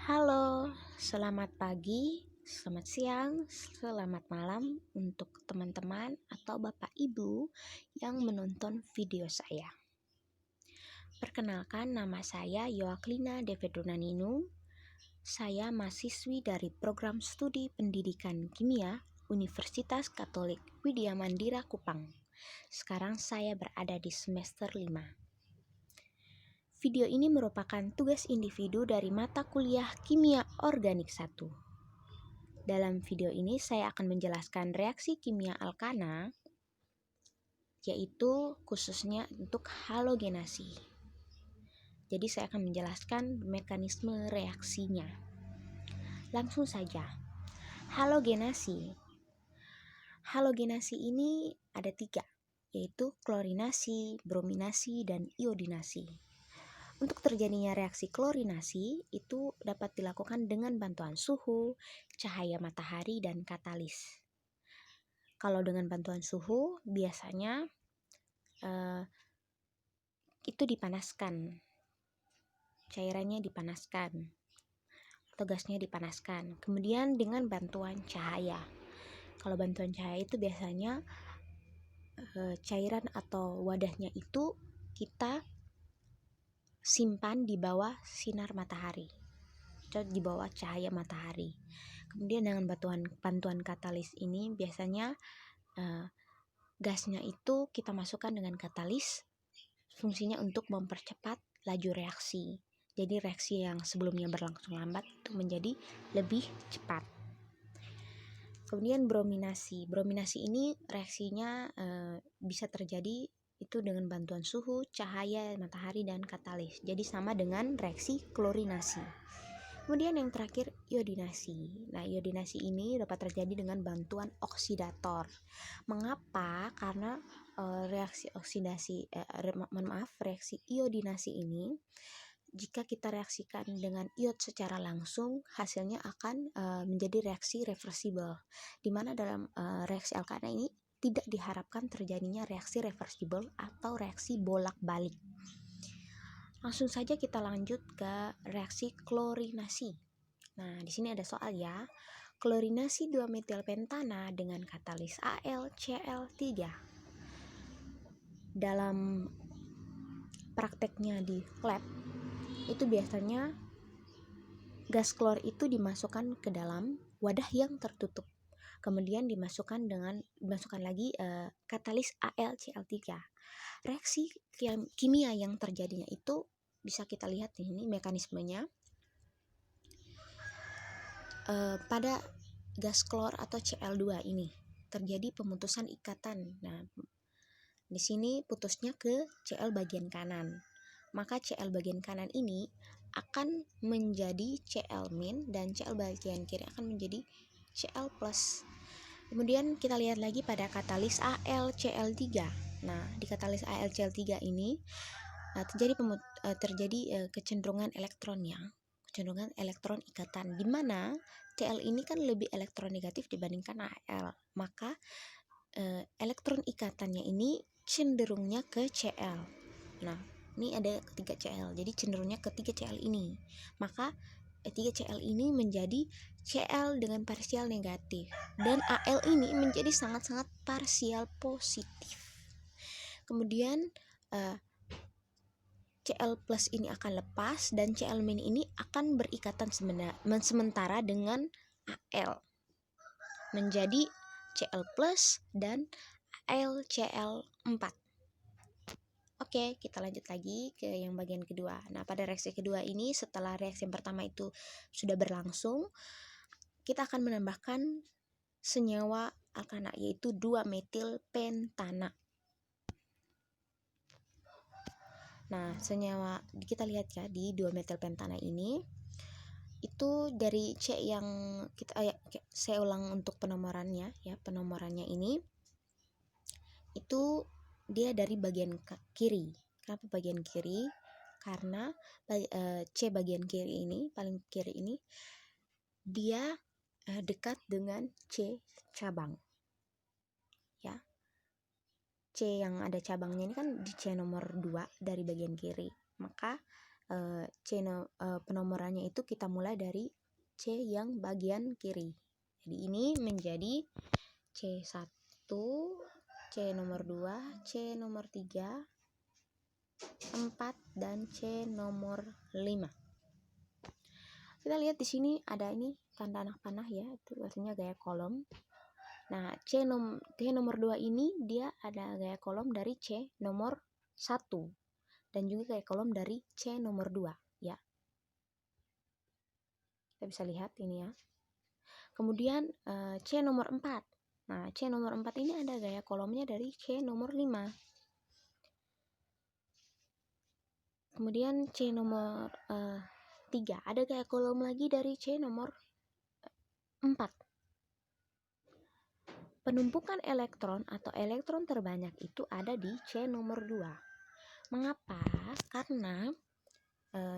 Halo, selamat pagi, selamat siang, selamat malam untuk teman-teman atau Bapak Ibu yang menonton video saya. Perkenalkan, nama saya Yoaklina Devedronaninu. Saya mahasiswi dari Program Studi Pendidikan Kimia Universitas Katolik Widya Mandira Kupang. Sekarang saya berada di semester 5. Video ini merupakan tugas individu dari mata kuliah Kimia Organik 1. Dalam video ini saya akan menjelaskan reaksi kimia alkana, yaitu khususnya untuk halogenasi. Jadi saya akan menjelaskan mekanisme reaksinya. Langsung saja. Halogenasi. Halogenasi ini ada 3, yaitu klorinasi, brominasi, dan iodinasi. Untuk terjadinya reaksi klorinasi itu dapat dilakukan dengan bantuan suhu, cahaya matahari, dan katalis. Kalau dengan bantuan suhu biasanya itu dipanaskan, cairannya dipanaskan atau gasnya dipanaskan. Kemudian dengan bantuan cahaya. Kalau bantuan cahaya itu biasanya cairan atau wadahnya itu kita simpan di bawah sinar matahari atau di bawah cahaya matahari. Kemudian dengan bantuan katalis ini biasanya gasnya itu kita masukkan dengan katalis, fungsinya untuk mempercepat laju reaksi. Jadi reaksi yang sebelumnya berlangsung lambat itu menjadi lebih cepat. Kemudian brominasi. Brominasi ini reaksinya bisa terjadi itu dengan bantuan suhu, cahaya matahari, dan katalis. Jadi sama dengan reaksi klorinasi. Kemudian yang terakhir iodinasi. Nah, iodinasi ini dapat terjadi dengan bantuan oksidator. Mengapa? Karena reaksi iodinasi ini jika kita reaksikan dengan iod secara langsung, hasilnya akan menjadi reaksi reversibel. Di mana dalam reaksi alkana ini tidak diharapkan terjadinya reaksi reversibel atau reaksi bolak-balik. Langsung saja kita lanjut ke reaksi klorinasi. Nah, di sini ada soal ya. Klorinasi 2-metilpentana dengan katalis AlCl3. Dalam prakteknya di lab, itu biasanya gas klor itu dimasukkan ke dalam wadah yang tertutup. Kemudian dimasukkan lagi katalis AlCl3. Reaksi kimia yang terjadinya itu bisa kita lihat ini mekanismenya. Pada gas klor atau Cl2 ini terjadi pemutusan ikatan. Nah, di sini putusnya ke Cl bagian kanan. Maka Cl bagian kanan ini akan menjadi Cl- dan Cl bagian kiri akan menjadi Cl+. Kemudian kita lihat lagi pada katalis AlCl3. Nah, di katalis AlCl3 ini terjadi kecenderungan elektronnya, kecenderungan elektron ikatan, di mana Cl ini kan lebih elektronegatif dibandingkan Al. Maka elektron ikatannya ini cenderungnya ke Cl. Nah, ini ada ketiga Cl, jadi cenderungnya ke 3 Cl ini. Maka 3 Cl ini menjadi Cl dengan parsial negatif, dan Al ini menjadi sangat-sangat parsial positif. Kemudian Cl plus ini akan lepas dan Cl min ini akan berikatan sementara dengan Al menjadi Cl plus dan AlCl4. Oke, kita lanjut lagi ke yang bagian kedua. Nah, pada reaksi kedua ini setelah reaksi yang pertama itu sudah berlangsung, kita akan menambahkan senyawa alkana yaitu 2-metilpentana. Nah, senyawa kita lihat ya di 2-metilpentana ini itu dari C yang saya ulang untuk penomorannya ya. Penomorannya ini itu dia dari bagian kiri. Kenapa bagian kiri? Karena C bagian kiri ini, paling kiri ini dia dekat dengan C cabang. Ya. C yang ada cabangnya ini kan di C nomor 2 dari bagian kiri. Maka penomorannya itu kita mulai dari C yang bagian kiri. Jadi ini menjadi C1, C nomor 2, C nomor 3, 4, dan C nomor 5. Kita lihat di sini ada ini tanda anak panah ya, itu artinya gaya kolom. Nah, C nomor 2 ini dia ada gaya kolom dari C nomor 1 dan juga gaya kolom dari C nomor 2 ya. Kita bisa lihat ini ya. Kemudian C nomor 4. Nah, C nomor 4 ini ada gaya kolomnya dari C nomor 5. Kemudian C nomor 3 ada gaya kolom lagi dari C nomor 4. Penumpukan elektron atau elektron terbanyak itu ada di C nomor 2. Mengapa? Karena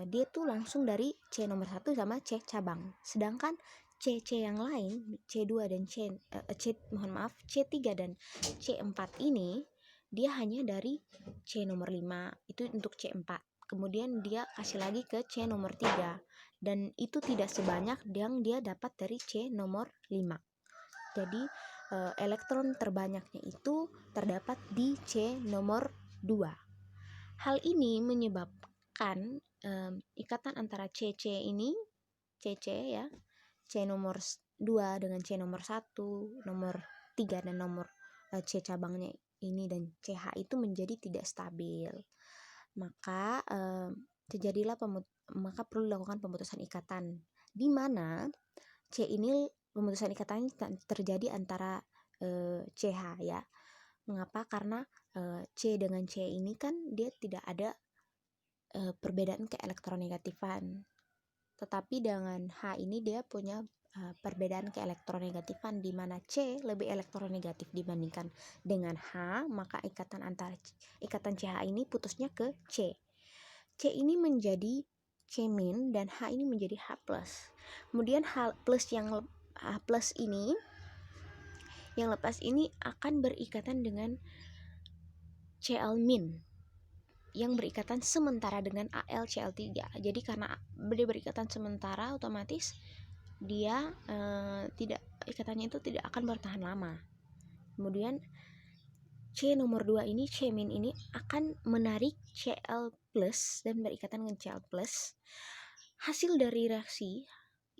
dia tuh langsung dari C nomor 1 sama C cabang. Sedangkan C yang lain, C2 dan C3 dan C4 ini dia hanya dari C nomor 5, itu untuk C4. Kemudian dia kasih lagi ke C nomor 3 dan itu tidak sebanyak yang dia dapat dari C nomor 5. Jadi elektron terbanyaknya itu terdapat di C nomor 2. Hal ini menyebabkan ikatan antara CC ini, CC ya, C nomor 2 dengan C nomor 1, nomor 3 dan nomor C cabangnya ini dan CH itu menjadi tidak stabil. Maka maka perlu dilakukan pemutusan ikatan, di mana C ini pemutusan ikatan terjadi antara CH ya. Mengapa? Karena C dengan C ini kan dia tidak ada perbedaan keelektronegatifan. Tetapi dengan H ini dia punya perbedaan keelektronegatifan, di mana C lebih elektronegatif dibandingkan dengan H, maka ikatan CH ini putusnya ke C. C ini menjadi C- dan H ini menjadi H+. Kemudian H+ ini yang lepas ini akan berikatan dengan Cl- yang berikatan sementara dengan AlCl3. Jadi karena dia berikatan sementara, otomatis dia ikatannya itu tidak akan bertahan lama. Kemudian C nomor 2 ini, C- ini akan menarik Cl+ dan berikatan dengan Cl+. Hasil dari reaksi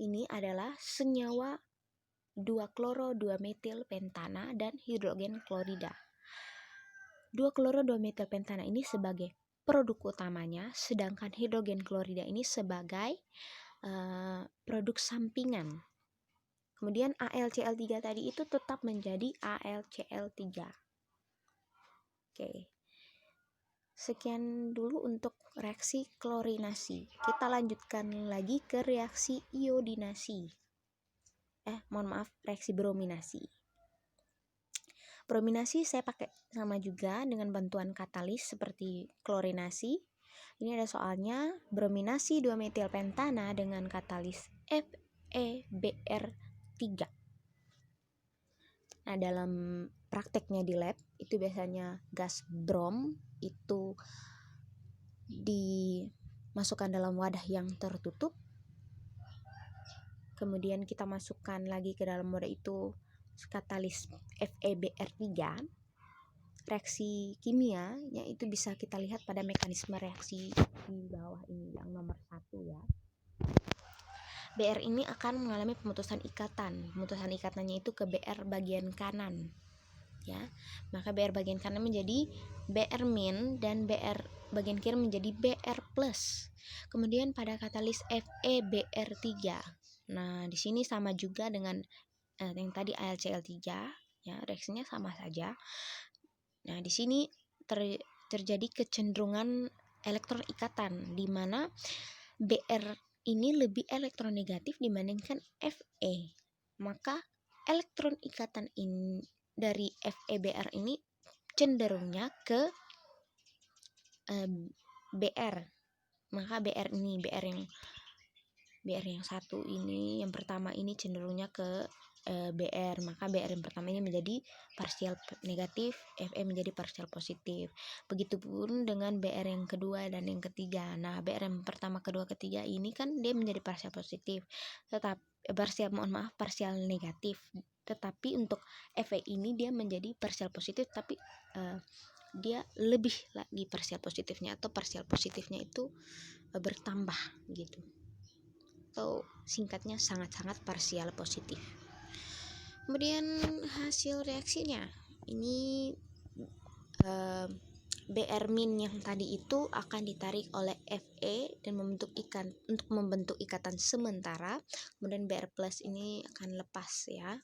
ini adalah senyawa 2-kloro-2-metil pentana dan hidrogen klorida. 2-kloro-2-metil-pentana ini sebagai produk utamanya, sedangkan hidrogen klorida ini sebagai produk sampingan. Kemudian AlCl3 tadi itu tetap menjadi AlCl3. Oke. Sekian dulu untuk reaksi klorinasi. Kita lanjutkan lagi ke reaksi iodinasi. Reaksi brominasi. Brominasi saya pakai sama juga dengan bantuan katalis seperti klorinasi. Ini ada soalnya, brominasi 2-metil pentana dengan katalis FeBr3. Nah, dalam prakteknya di lab itu biasanya gas brom itu dimasukkan dalam wadah yang tertutup. Kemudian kita masukkan lagi ke dalam wadah itu katalis FeBr3. Reaksi kimia itu bisa kita lihat pada mekanisme reaksi di bawah ini yang nomor 1 ya. Br ini akan mengalami pemutusan ikatan. Pemutusan ikatannya itu ke Br bagian kanan ya. Maka Br bagian kanan menjadi Br- dan Br bagian kiri menjadi Br+. Kemudian pada katalis FeBr3. Nah, di sini sama juga dengan yang tadi AlCl3 ya, reaksinya sama saja. Nah, di sini terjadi kecenderungan elektron ikatan, di mana Br ini lebih elektronegatif dibandingkan Fe. Maka elektron ikatan dari FeBr ini cenderungnya ke Br. Maka Br yang satu ini, yang pertama ini cenderungnya ke Br, maka Br yang pertama ini menjadi parsial negatif, Fe menjadi parsial positif. Begitupun dengan Br yang kedua dan yang ketiga. Nah, Br yang pertama, kedua, ketiga ini kan dia menjadi parsial positif, parsial negatif. Tetapi untuk Fe ini dia menjadi parsial positif, tapi dia lebih lagi parsial positifnya, atau parsial positifnya itu bertambah gitu. Atau singkatnya sangat-sangat parsial positif. Kemudian hasil reaksinya ini Br min yang tadi itu akan ditarik oleh Fe dan untuk membentuk ikatan sementara. Kemudian Br plus ini akan lepas ya.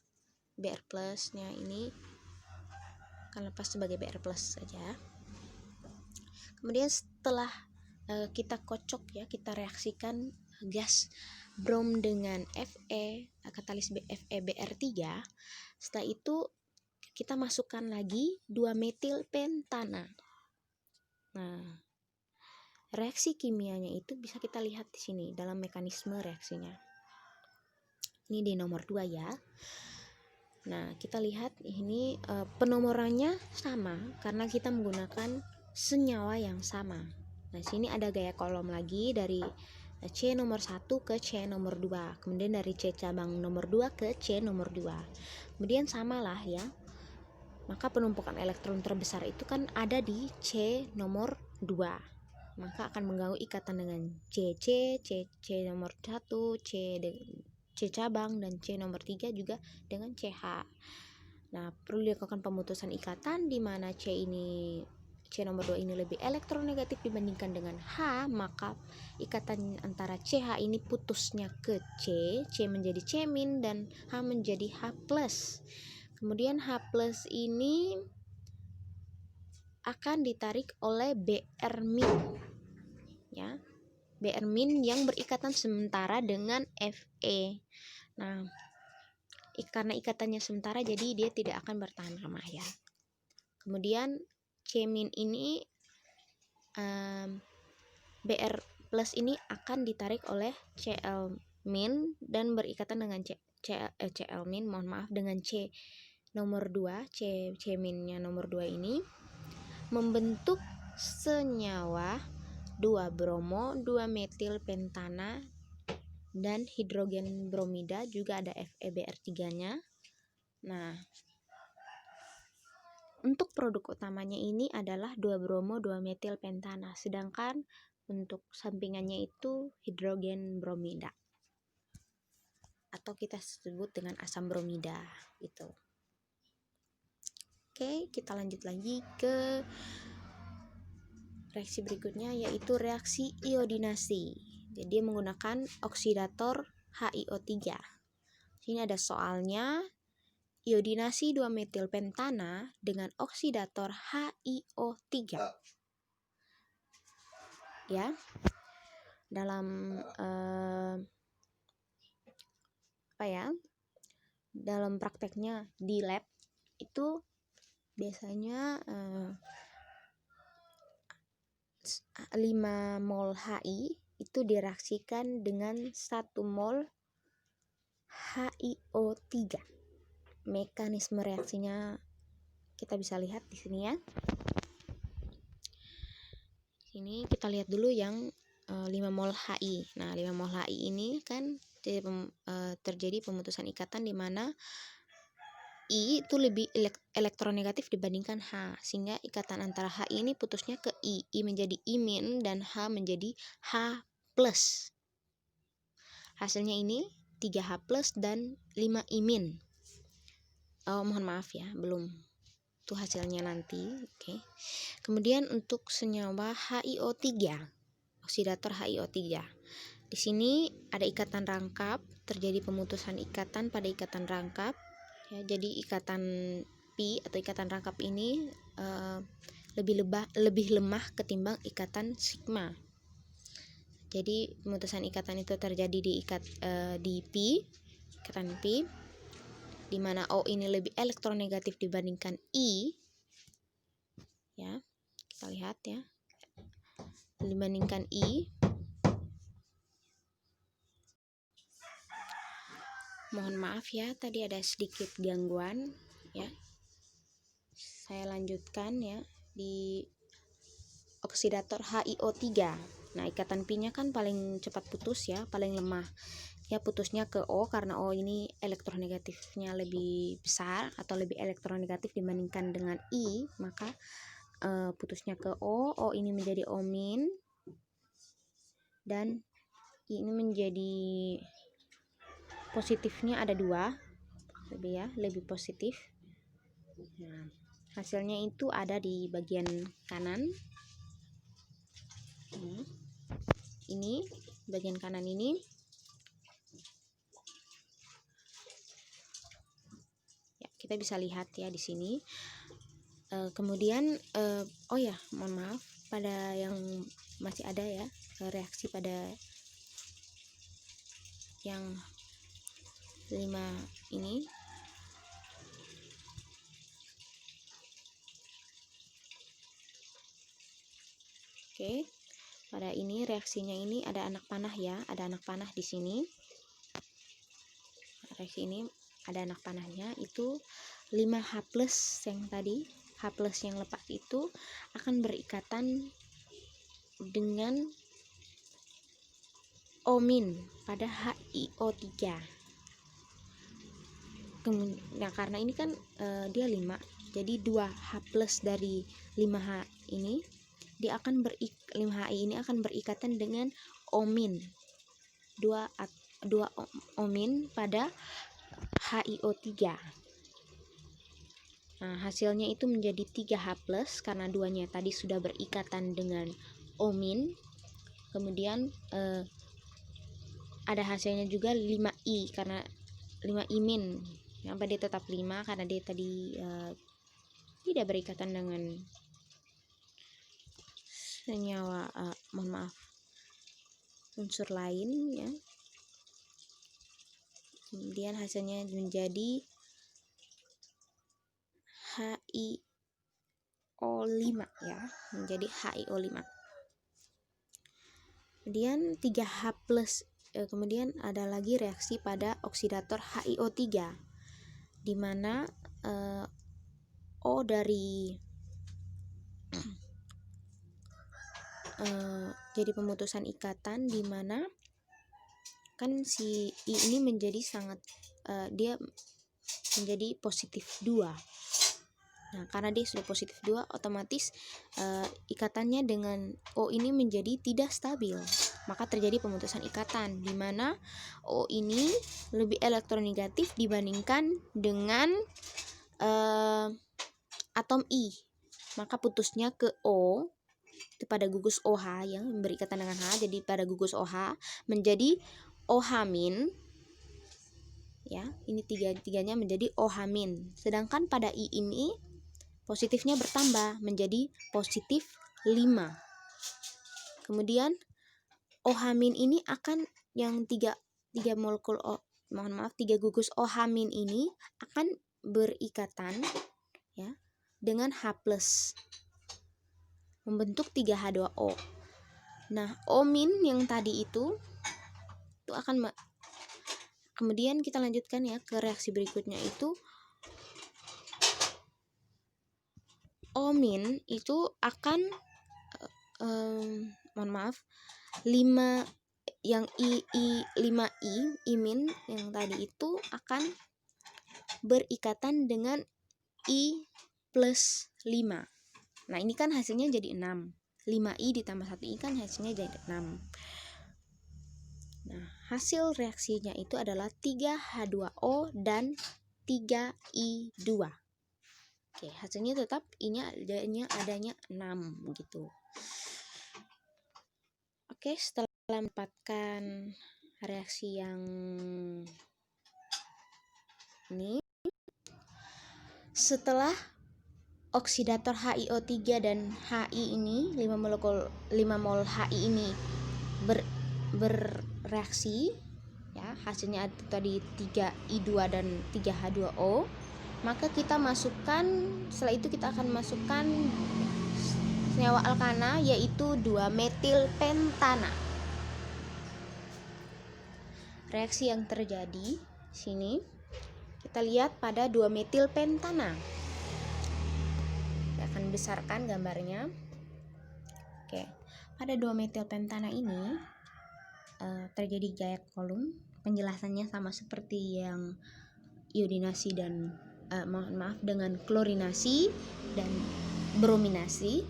Br plusnya ini akan lepas sebagai Br plus saja. Kemudian setelah kita kocok ya, kita reaksikan gas brom dengan Fe, katalis Fe Br3. Setelah itu kita masukkan lagi 2 metil pentana. Nah, reaksi kimianya itu bisa kita lihat di sini dalam mekanisme reaksinya. Ini di nomor 2 ya. Nah, kita lihat ini penomorannya sama karena kita menggunakan senyawa yang sama. Nah, sini ada gaya kolom lagi dari C nomor 1 ke C nomor 2. Kemudian dari C cabang nomor 2 ke C nomor 2. Kemudian samalah ya. Maka penumpukan elektron terbesar itu kan ada di C nomor 2. Maka akan mengganggu ikatan dengan C nomor 1, C cabang, dan C nomor 3 juga dengan CH. Nah, perlu dilakukan pemutusan ikatan di mana C nomor 2 ini lebih elektronegatif dibandingkan dengan H, maka ikatan antara CH ini putusnya ke C menjadi C min dan H menjadi H plus. Kemudian H plus ini akan ditarik oleh Br min ya. Br min yang berikatan sementara dengan Fe. Nah, karena ikatannya sementara jadi dia tidak akan bertahan lama ya. Kemudian C min ini Br plus ini akan ditarik oleh Cl min dan berikatan dengan Cl min, dengan C nomor 2, C minnya nomor 2 ini membentuk senyawa 2 bromo, 2 metil pentana, dan hidrogen bromida, juga ada FeBr3-nya. Nah, untuk produk utamanya ini adalah 2 bromo, 2 metil pentana, sedangkan untuk sampingannya itu hidrogen bromida, atau kita sebut dengan asam bromida gitu. Oke, kita lanjut lagi ke reaksi berikutnya, yaitu reaksi iodinasi. Jadi menggunakan oksidator HiO3. Sini ada soalnya, iodinasi 2 metil pentana dengan oksidator HiO3. Ya. Dalam dalam prakteknya di lab itu biasanya 5 mol Hi itu direaksikan dengan 1 mol HiO3. Mekanisme reaksinya kita bisa lihat di sini ya. Sini kita lihat dulu yang 5 mol Hi. Nah, 5 mol Hi ini kan terjadi pemutusan ikatan di mana I itu lebih elektronegatif dibandingkan H, sehingga ikatan antara H ini putusnya ke I menjadi I min dan H menjadi H plus. Hasilnya ini 3H plus dan 5 I min. Oh, mohon maaf ya, belum. Itu hasilnya nanti. Oke. Kemudian untuk senyawa HiO3, oksidator HiO3. Di sini ada ikatan rangkap, terjadi pemutusan ikatan pada ikatan rangkap. Ya, jadi ikatan pi atau ikatan rangkap ini lebih lemah ketimbang ikatan sigma. Jadi pemutusan ikatan itu terjadi di pi, ikatan pi, di mana O ini lebih elektronegatif dibandingkan I. Ya, kita lihat ya, dibandingkan I. Mohon maaf ya, tadi ada sedikit gangguan ya. Saya lanjutkan ya di oksidator HiO3. Nah, ikatan pi-nya kan paling cepat putus ya, paling lemah. Ya, putusnya ke O karena O ini elektronegatifnya lebih besar atau lebih elektronegatif dibandingkan dengan I, maka putusnya ke O. O ini menjadi O-, dan I ini menjadi positifnya ada 2, lebih positif. Nah, hasilnya itu ada di bagian kanan. Ini bagian kanan ini. Ya, kita bisa lihat ya di sini. Kemudian oh ya, mohon maaf pada yang masih ada ya reaksi pada yang 5 ini. Oke, pada ini reaksinya ini ada anak panah ya, ada anak panah di sini. Reaksi ini ada anak panahnya, itu 5H+ yang tadi, H+ yang lepas itu akan berikatan dengan O- pada HiO3. Nah, karena ini kan dia 5, jadi 2H+ dari 5H ini dia akan 5Hi ini akan berikatan dengan O-, 2 O- pada HiO3. Nah, hasilnya itu menjadi 3H+ karena duanya tadi sudah berikatan dengan O-. Kemudian ada hasilnya juga 5I karena 5I-, yang tadi tetap 5 karena dia tadi tidak berikatan dengan senyawa mohon maaf, unsur lain ya. Kemudian hasilnya menjadi HiO5 ya, menjadi HiO5. Kemudian 3H+, kemudian ada lagi reaksi pada oksidator HiO3 di mana O dari jadi pemutusan ikatan, di mana kan si I ini menjadi sangat dia menjadi positif 2. Nah, karena dia sudah positif 2, otomatis ikatannya dengan O ini menjadi tidak stabil. Maka terjadi pemutusan ikatan, di mana O ini lebih elektronegatif dibandingkan dengan atom I. Maka putusnya ke O itu pada gugus OH yang berikatan dengan H. Jadi pada gugus OH menjadi OH-, ya, ini tiganya menjadi OH-. Sedangkan pada I ini positifnya bertambah menjadi positif 5. Kemudian OH- ini akan yang 3 molekul mohon maaf 3 gugus OH- ini akan berikatan ya dengan H+, membentuk 3H2O. Nah, O- yang tadi itu akan kemudian kita lanjutkan ya ke reaksi berikutnya, itu O- itu akan mohon maaf 5 yang 5I yang tadi itu akan berikatan dengan I+5. Nah, ini kan hasilnya jadi 6. 5I ditambah 1I kan hasilnya jadi 6. Nah, hasil reaksinya itu adalah 3H2O dan 3I2. Oke, hasilnya tetap ini adanya 6 gitu. Oke, setelah mendapatkan reaksi yang ini, setelah oksidator HiO3 dan Hi ini 5 mol Hi ini bereaksi ya, hasilnya ada tadi 3I2 dan 3H2O, maka kita masukkan, setelah itu kita akan masukkan senyawa alkana yaitu 2-metil pentana. Reaksi yang terjadi Sini kita lihat pada 2-metil pentana. Saya akan besarkan gambarnya. Oke, pada 2-metil pentana ini terjadi gaya kolom. Penjelasannya sama seperti yang iodinasi dan dengan klorinasi dan brominasi,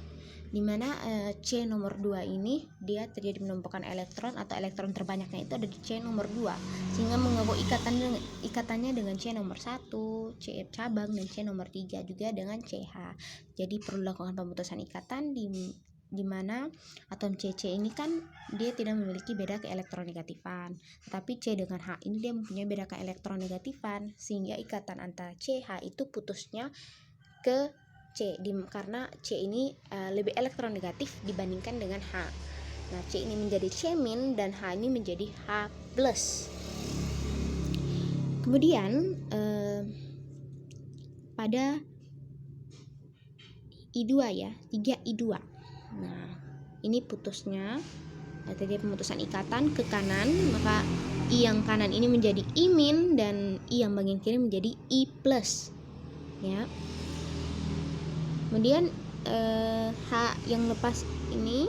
di mana C nomor 2 ini dia terjadi penumpukan elektron atau elektron terbanyaknya itu ada di C nomor 2, sehingga menggabung ikatannya dengan C nomor 1, C cabang, dan C nomor 3 juga dengan CH. Jadi perlu dilakukan pemutusan ikatan di mana atom CC ini kan dia tidak memiliki beda keelektronegatifan, tetapi C dengan H ini dia mempunyai beda keelektronegatifan, sehingga ikatan antara CH itu putusnya ke C karena C ini lebih elektronegatif dibandingkan dengan H. Nah, C ini menjadi C- dan H ini menjadi H+. Kemudian pada I2 ya, 3I2. Nah, ini putusnya terjadi pemutusan ikatan ke kanan, maka I yang kanan ini menjadi I- dan I yang bagian kiri menjadi I+. Ya. Kemudian H yang lepas ini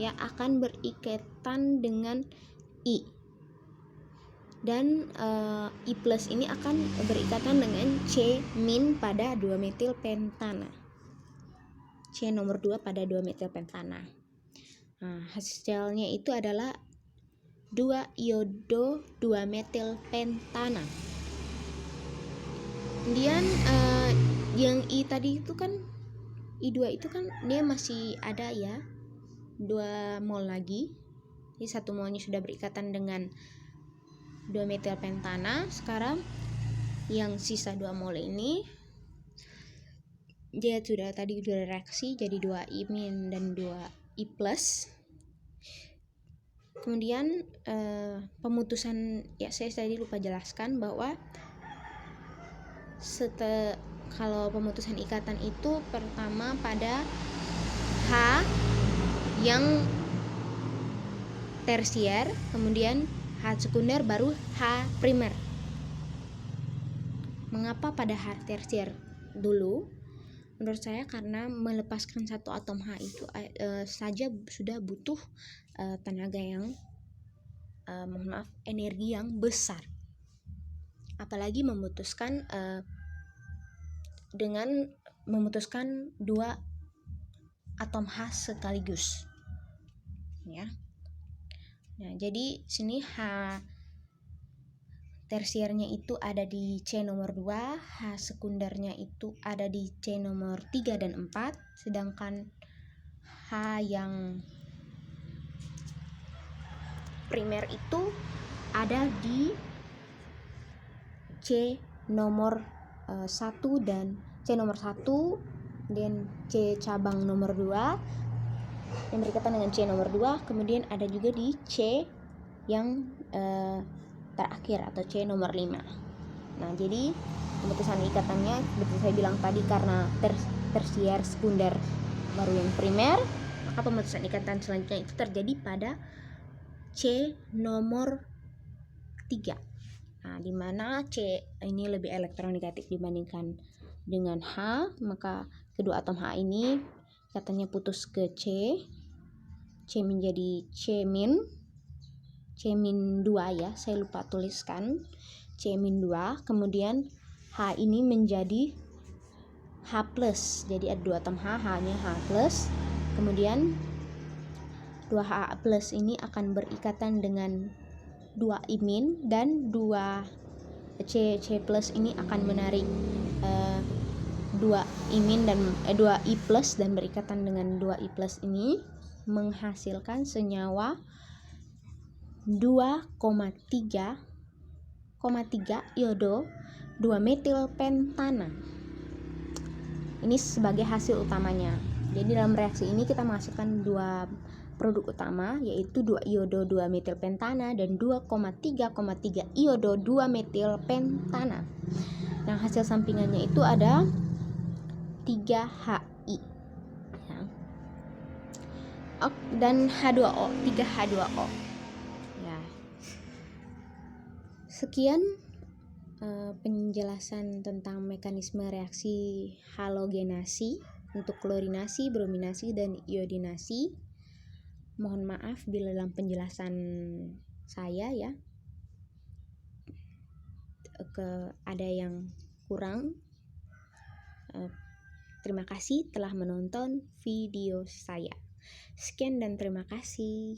ya akan berikatan dengan I, dan I+ ini akan berikatan dengan C- pada 2-metil pentana. C nomor 2 pada 2-metil pentana. Nah, hasilnya itu adalah 2 iodo 2-metil pentana. Kemudian yang I tadi itu kan I2 itu kan dia masih ada ya 2 mol lagi. Jadi 1 molnya sudah berikatan dengan 2-metil pentana. Sekarang yang sisa 2 mol ini dia sudah reaksi jadi 2 I- dan 2 I+. Kemudian pemutusan ya saya tadi lupa jelaskan bahwa kalau pemutusan ikatan itu pertama pada H yang tersier, kemudian H sekunder, baru H primer. Mengapa pada H tersier dulu? Menurut saya karena melepaskan satu atom H itu saja sudah butuh tenaga yang energi yang besar. Apalagi dengan memutuskan 2 atom H sekaligus. Ya. Nah, jadi sini H tersiernya itu ada di C nomor 2, H sekundernya itu ada di C nomor 3 dan 4, sedangkan H yang primer itu ada di C nomor 1 dan C nomor 1 dan C cabang nomor 2 yang berikatan dengan C nomor 2, kemudian ada juga di C yang terakhir atau C nomor 5. Nah, jadi pemutusan ikatannya seperti saya bilang tadi karena tersier, sekunder, baru yang primer, maka pemutusan ikatan selanjutnya itu terjadi pada C nomor 3. Nah, di mana C ini lebih elektronegatif dibandingkan dengan H, maka kedua atom H ini katanya putus ke C. C menjadi C-, C-2 ya, saya lupa tuliskan. C-2, kemudian H ini menjadi H+. Jadi ada 2 atom H, H-nya H+. Kemudian 2 H+ ini akan berikatan dengan 2 I- dan 2 C+ ini akan menarik 2 I- dan 2 I+ dan berikatan dengan 2 I+ ini menghasilkan senyawa 2,3 iodo 2-metil pentana. Ini sebagai hasil utamanya. Jadi dalam reaksi ini kita menghasilkan 2 produk utama, yaitu 2 iodo 2-metil pentana dan 2,3,3 iodo 2-metil pentana. Nah, hasil sampingannya itu ada 3HI ya. Dan H2O, 3H2O ya. Sekian penjelasan tentang mekanisme reaksi halogenasi untuk klorinasi, brominasi, dan iodinasi. Mohon maaf bila dalam penjelasan saya ya ada yang kurang. Terima kasih telah menonton video saya. Sekian dan terima kasih.